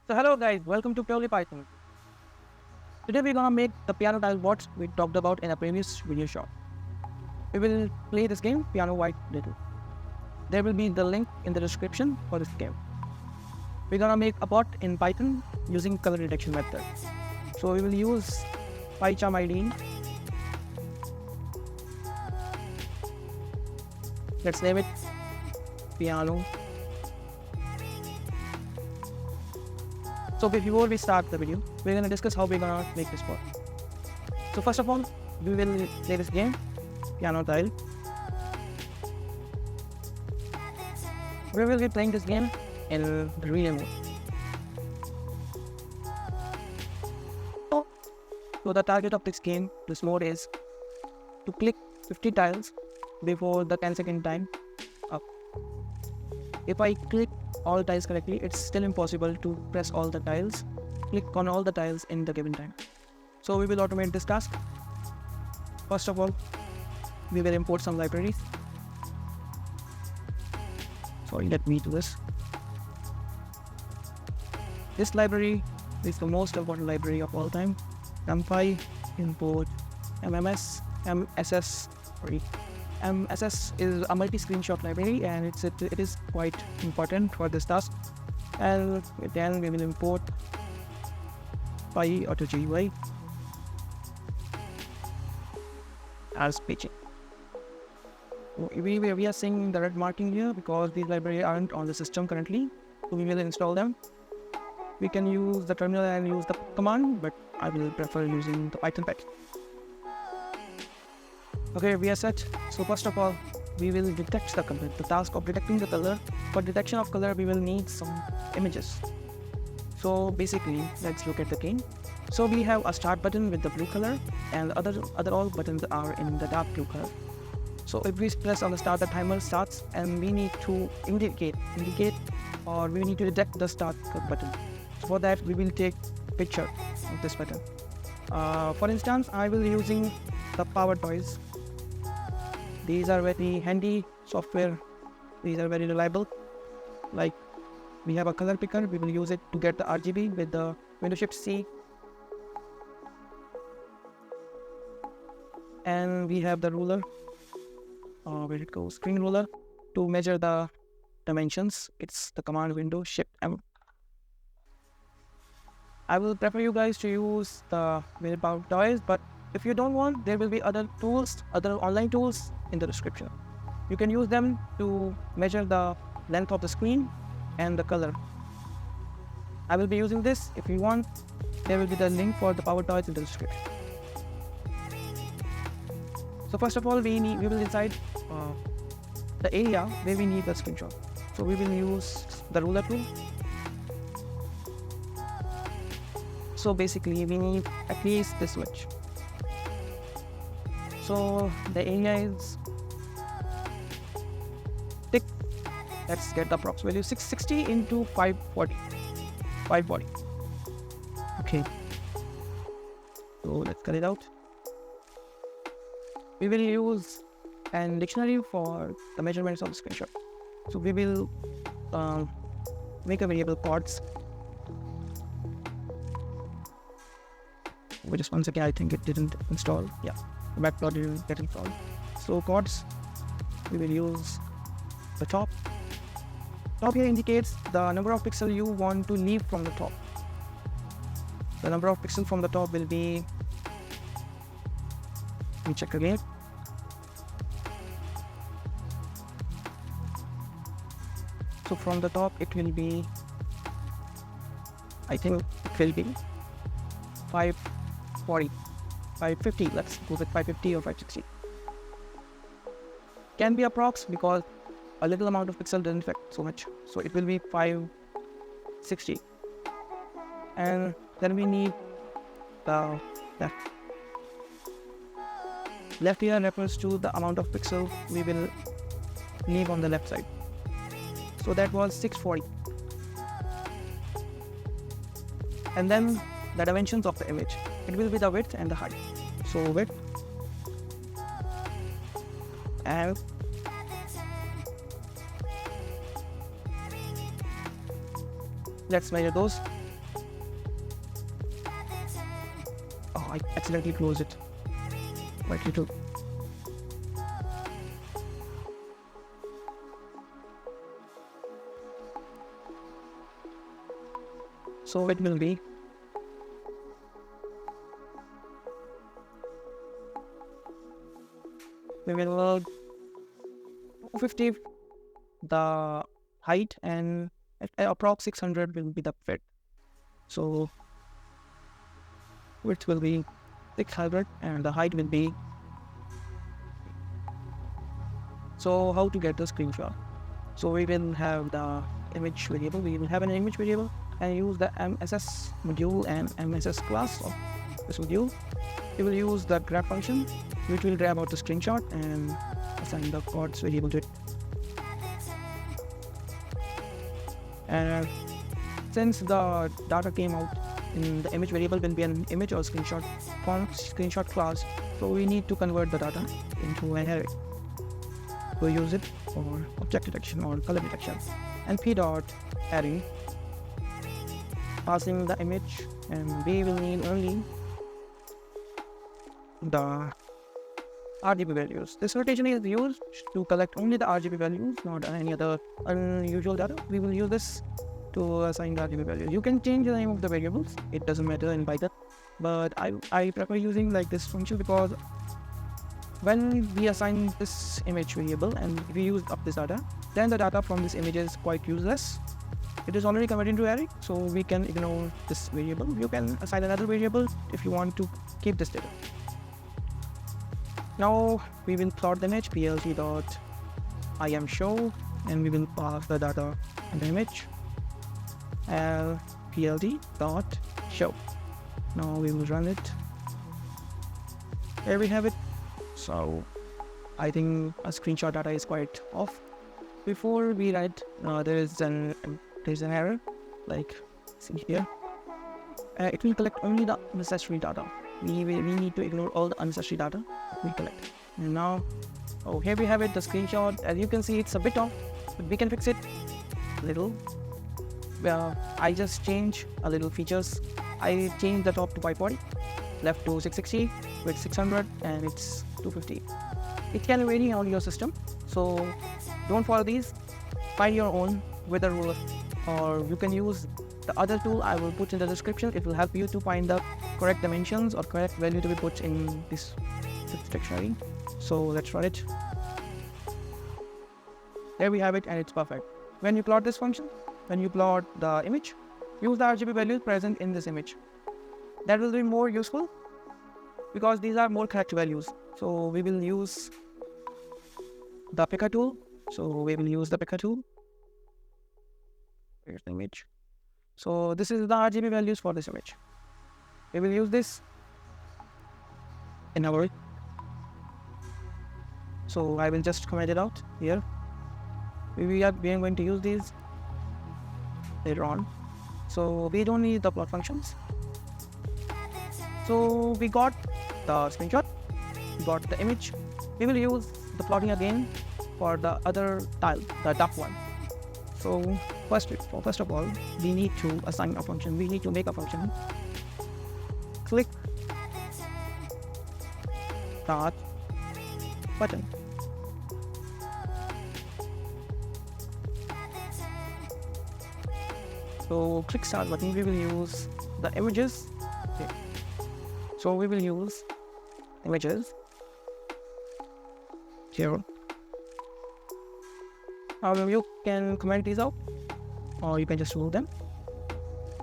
So hello guys, welcome to Purely Python. Today we're gonna make the piano tile bots we talked about in a previous video shot. We will play this game, Piano White Little. There will be the link in the description for this game. We're gonna make a bot in Python using color detection method. So we will use PyCharm IDE. Let's name it Piano. So before we start the video, we're gonna discuss how we're gonna make this bot. So first of all, we will play this game, Piano Tile. We will be playing this game in the relay mode. So the target of this mode is to click 50 tiles before the 10-second time up. If I click all tiles correctly, it's still impossible to press all the tiles, click on all the tiles in the given time. So we will automate this task. First of all, we will import some libraries. Sorry, let me do this. This library is the most important library of all time. NumPy import MMS, MSS is a multi-screenshot library and it is quite important for this task. And then we will import PyAutoGUI as paging. We are seeing the red marking here because these libraries aren't on the system currently, so we will install them. We can use the terminal and use the command, but I will prefer using the Python package. Okay, we are set. So first of all, we will detect the color. The task of detecting the color. For detection of color, we will need some images. So basically, let's look at the game. So we have a start button with the blue color, and other all buttons are in the dark blue color. So if we press on the start, the timer starts, and we need to indicate, or we need to detect the start button. So for that, we will take picture of this button. For instance, I will using the Power Toys. These are very handy software. These are very reliable. Like we have a color picker. We will use it to get the RGB with the Windows Shift C. And we have the ruler. Where it goes? Screen ruler to measure the dimensions. It's the command window Shift M. I will prefer you guys to use the Power Toys, but if you don't want, there will be other tools, other online tools in the description. You can use them to measure the length of the screen and the color. I will be using this. If you want, there will be the link for the Power Toys in the description. So first of all, we will decide the area where we need the screenshot. So we will use the ruler tool. So basically, we need at least this much. So the area is 6. Let's get the approx value. 660 into 540. 540. Okay. So let's cut it out. We will use a dictionary for the measurements of the screenshot. So we will make a variable chords. Just once again, I think it didn't install. Yeah, the backplot didn't get installed. So chords, we will use the top. Top here indicates the number of pixels you want to leave from the top. The number of pixels from the top will be, let me check again. So from the top it will be, I think it will be 540, 550. Let's go with 550 or 560. Can be approx because a little amount of pixel doesn't affect so much. So it will be 560. And then we need the left. Left here refers to the amount of pixel we will leave on the left side. So that was 640. And then the dimensions of the image. It will be the width and the height. So width and let's measure those. I accidentally closed it. Quite little. So it will be we will 50 the height and approx 600 will be the width. So width will be 600 and the height will be. So how to get the screenshot? So we will have the image variable. We will have an image variable and use the MSS module and MSS class of this module. We will use the grab function, which will grab out the screenshot and assign the chords variable to it. And since the data came out in the image variable will be an image or screenshot from screenshot class, so we need to convert the data into an array. So use it for object detection or color detection. And p dot array passing the image, and we will need only the RGB values. This notation is used to collect only the RGB values, not any other unusual data. We will use this to assign the RGB values. You can change the name of the variables, it doesn't matter in Python, but I prefer using like this function because when we assign this image variable and we use up this data, then the data from this image is quite useless. It is already converted into array, so we can ignore this variable. You can assign another variable if you want to keep this data. Now we will plot the image plt.imshow, and we will pass the data in the image plt.show. Now we will run it. There we have it. So I think a screenshot data is quite off. Before we write, there's an error, like see here. It will collect only the necessary data. We need to ignore all the unnecessary data we collect. And now, here we have it, the screenshot. As you can see, it's a bit off, but we can fix it a little. I just change a little features. I changed the top to 540, left to 660, with 600, and it's 250. It can vary on your system, so don't follow these. Find your own weather ruler, or you can use the other tool I will put in the description. It will help you to find the correct dimensions or correct value to be put in this dictionary. So let's run it. There we have it, and it's perfect. When you plot this function, when you plot the image, use the RGB values present in this image. That will be more useful because these are more correct values. So we will use the picker tool. Here's the image. So this is the RGB values for this image. We will use this in our. So I will just comment it out here. We are going to use these later on. So we don't need the plot functions. So we got the screenshot, we got the image. We will use the plotting again for the other tile, the duck one. So first of all, we need to assign a function. We need to make a function. Click start button. So click start button. We will use the images. Okay. So we will use images here. You can comment these out, or you can just remove them.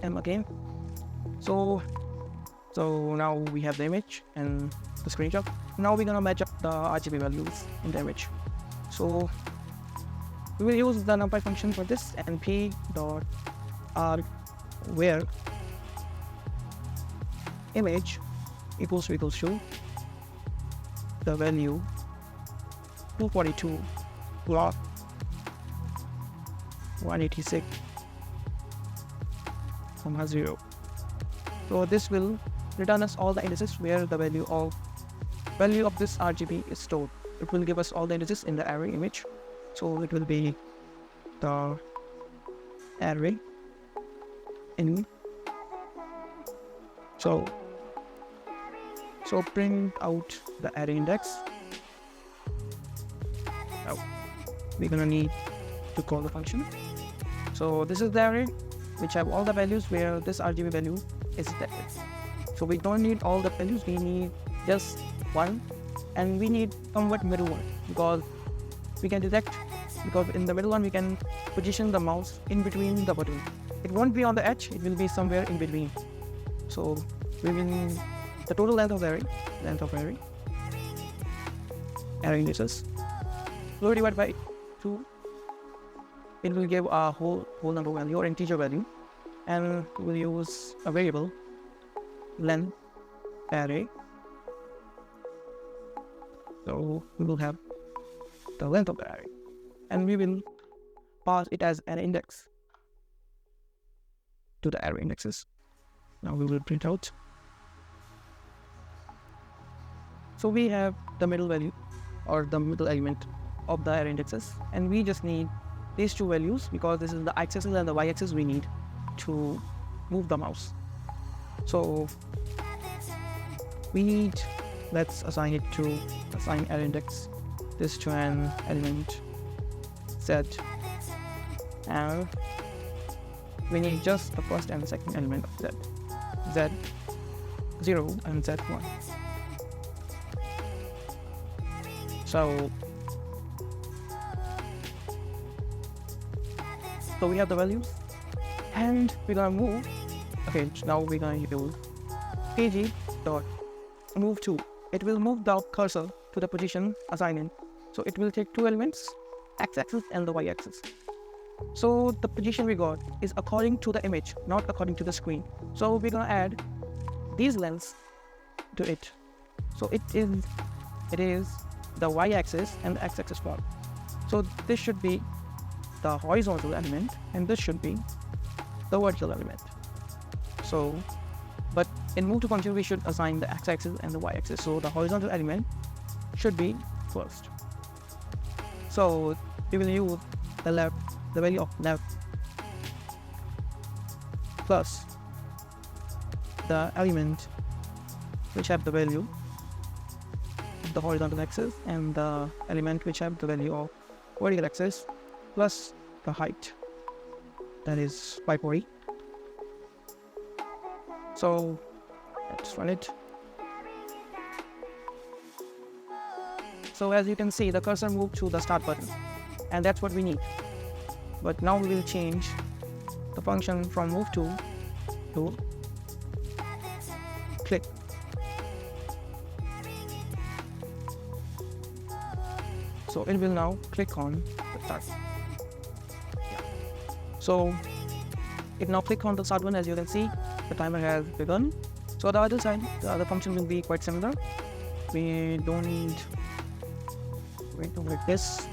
And again. So now we have the image and the screenshot. Now we're gonna match up the RGB values in the image. So we will use the numpy function for this, and p.r where image equals to the value 242 plot 186, 0. So this will return us all the indices where the value of this RGB is stored. It will give us all the indices in the array image. So it will be the array in. So So print out the array index. Now we're gonna need to call the function. So this is the array which have all the values where this RGB value is detected. So we don't need all the values, we need just one, and we need somewhat middle one because we can detect, because in the middle one we can position the mouse in between the button. It won't be on the edge, it will be somewhere in between. So we will the total length of the array indices, floor divided by 2, it will give a whole number value or integer value, and we will use a variable length array. So we will have the length of the array, and we will pass it as an index to the array indexes. Now we will print out. So we have the middle value or the middle element of the array indexes, and we just need these two values because this is the x-axis and the y-axis we need to move the mouse. So we need, let's assign array index this to an element z, and we need just the first and the second element of z0 and z1. So we have the values, and we're gonna move. Okay, now we're gonna use pg dot move to. It will move the cursor to the position assigned. So it will take two elements, x-axis and the y-axis. So the position we got is according to the image, not according to the screen. So we're gonna add these lengths to it. So it is the y-axis and the x-axis part. So this should be the horizontal element, and this should be the vertical element. So, but in move to function we should assign the x-axis and the y-axis. So the horizontal element should be first. So we will use the value of left plus the element which have the value of the horizontal axis and the element which have the value of vertical axis plus the height, that is 540. So let's run it. So as you can see, the cursor moved to the start button, and that's what we need. But now we will change the function from move to click. So it will now click on the start. So it now click on the start button. As you can see, the timer has begun. So the other side, the other function will be quite similar. We don't need like this.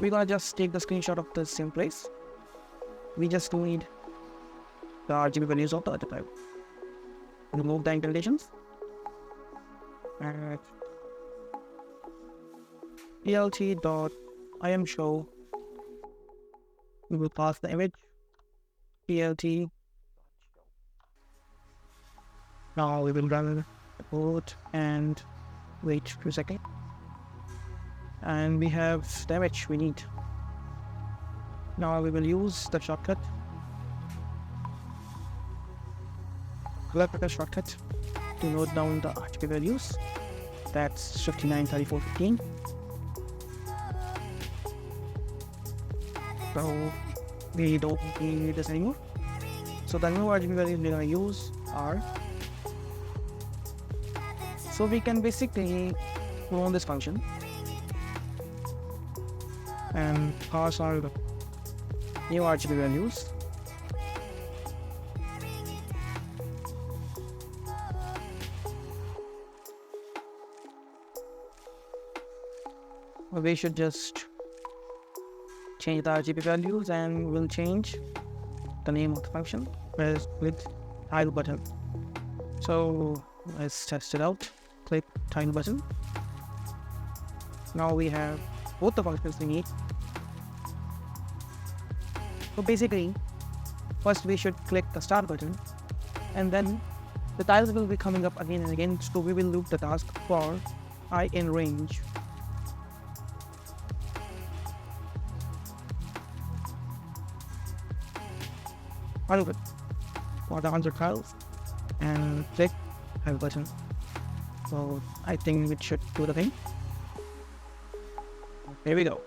We're gonna just take the screenshot of the same place. We just need the RGB values of the other type. Remove the indentations. And plt.imshow, we will pass the image plt. Now we will run the code and wait for a second, and we have the image we need. Now we will use the shortcut, color picker shortcut, to note down the RGB values. That's 59, 34, 15. So we don't need this anymore. So the new RGB values we're gonna use are, so we can basically clone this function and pass our new RGB values. We should just change the RGB values, and we'll change the name of the function with tile button. So let's test it out. Click tile button. Now we have both the functions we need. So basically, first we should click the start button, and then the tiles will be coming up again and again, so we will loop the task for I in range. Unloop for the answer tiles and click have button. So I think it should do the thing. Here we go.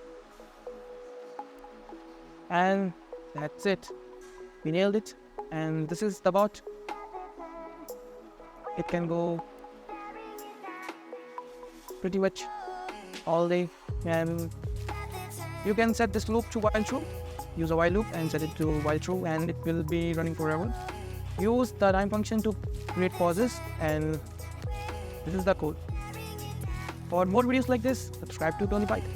And that's it. We nailed it. And this is the bot. It can go pretty much all day, and you can set this loop to while true. Use a while loop and set it to while true, and it will be running forever. Use the time function to create pauses, and this is the code. For more videos like this, subscribe to Tony Python.